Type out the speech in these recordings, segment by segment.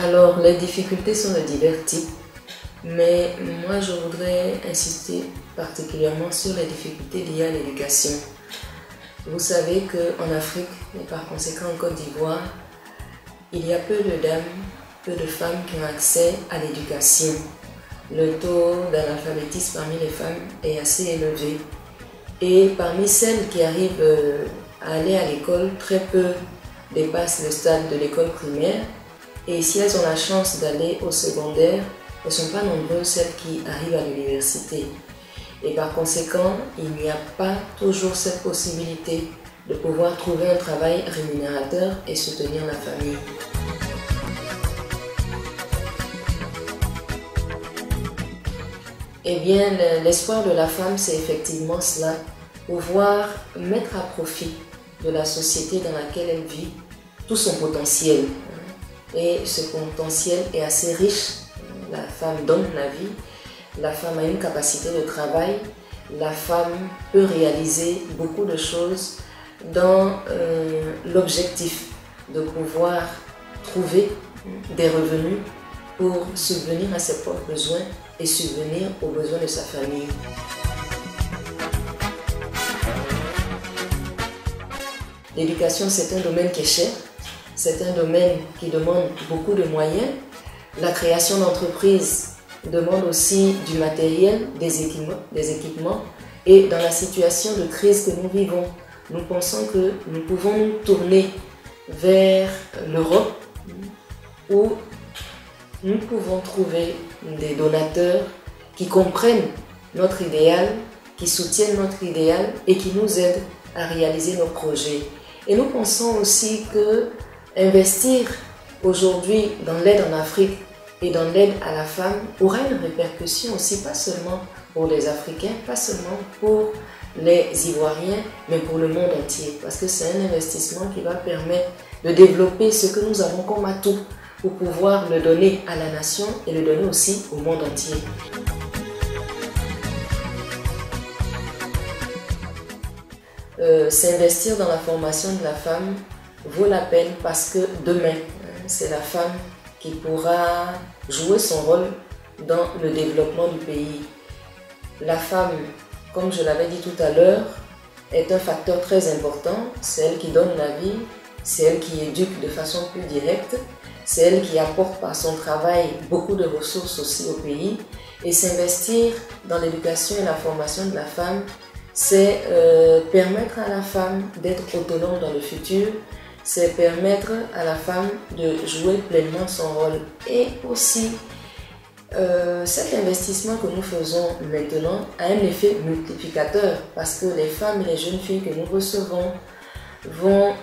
Alors, les difficultés sont de divers types, mais moi je voudrais insister particulièrement sur les difficultés liées à l'éducation. Vous savez qu'en Afrique, et par conséquent en Côte d'Ivoire, il y a peu de dames, peu de femmes qui ont accès à l'éducation. Le taux d'analphabétisme parmi les femmes est assez élevé. Et parmi celles qui arrivent à aller à l'école, très peu dépassent le stade de l'école primaire. Et si elles ont la chance d'aller au secondaire, elles ne sont pas nombreuses celles qui arrivent à l'université. Et par conséquent, il n'y a pas toujours cette possibilité de pouvoir trouver un travail rémunérateur et soutenir la famille. Eh bien, l'espoir de la femme, c'est effectivement cela, pouvoir mettre à profit de la société dans laquelle elle vit tout son potentiel. Et ce potentiel est assez riche. La femme donne la vie, la femme a une capacité de travail, la femme peut réaliser beaucoup de choses dans l'objectif de pouvoir trouver des revenus pour subvenir à ses propres besoins et subvenir aux besoins de sa famille. L'éducation, c'est un domaine qui est cher, c'est un domaine qui demande beaucoup de moyens. La création d'entreprises demande aussi du matériel, des équipements. Et dans la situation de crise que nous vivons, nous pensons que nous pouvons nous tourner vers l'Europe où nous pouvons trouver des donateurs qui comprennent notre idéal, qui soutiennent notre idéal et qui nous aident à réaliser nos projets. Et nous pensons aussi que investir aujourd'hui dans l'aide en Afrique et dans l'aide à la femme aura une répercussion aussi, pas seulement pour les Africains, pas seulement pour les Ivoiriens, mais pour le monde entier. Parce que c'est un investissement qui va permettre de développer ce que nous avons comme atout pour pouvoir le donner à la nation et le donner aussi au monde entier. S'investir dans la formation de la femme vaut la peine parce que demain, c'est la femme qui pourra jouer son rôle dans le développement du pays. La femme, comme je l'avais dit tout à l'heure, est un facteur très important. C'est elle qui donne la vie, c'est elle qui éduque de façon plus directe, c'est elle qui apporte par son travail beaucoup de ressources aussi au pays. Et s'investir dans l'éducation et la formation de la femme, c'est permettre à la femme d'être autonome dans le futur, c'est permettre à la femme de jouer pleinement son rôle. Et aussi, cet investissement que nous faisons maintenant a un effet multiplicateur parce que les femmes et les jeunes filles que nous recevons vont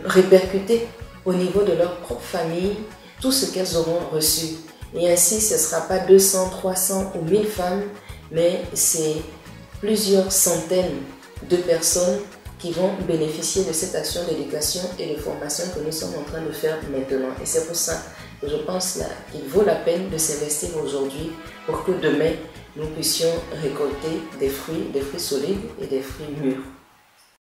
répercuter au niveau de leur propre famille tout ce qu'elles auront reçu. Et ainsi, ce ne sera pas 200, 300 ou 1000 femmes, mais c'est plusieurs centaines de personnes qui vont bénéficier de cette action d'éducation et de formation que nous sommes en train de faire maintenant. Et c'est pour ça que je pense qu'il vaut la peine de s'investir aujourd'hui pour que demain, nous puissions récolter des fruits solides et des fruits mûrs.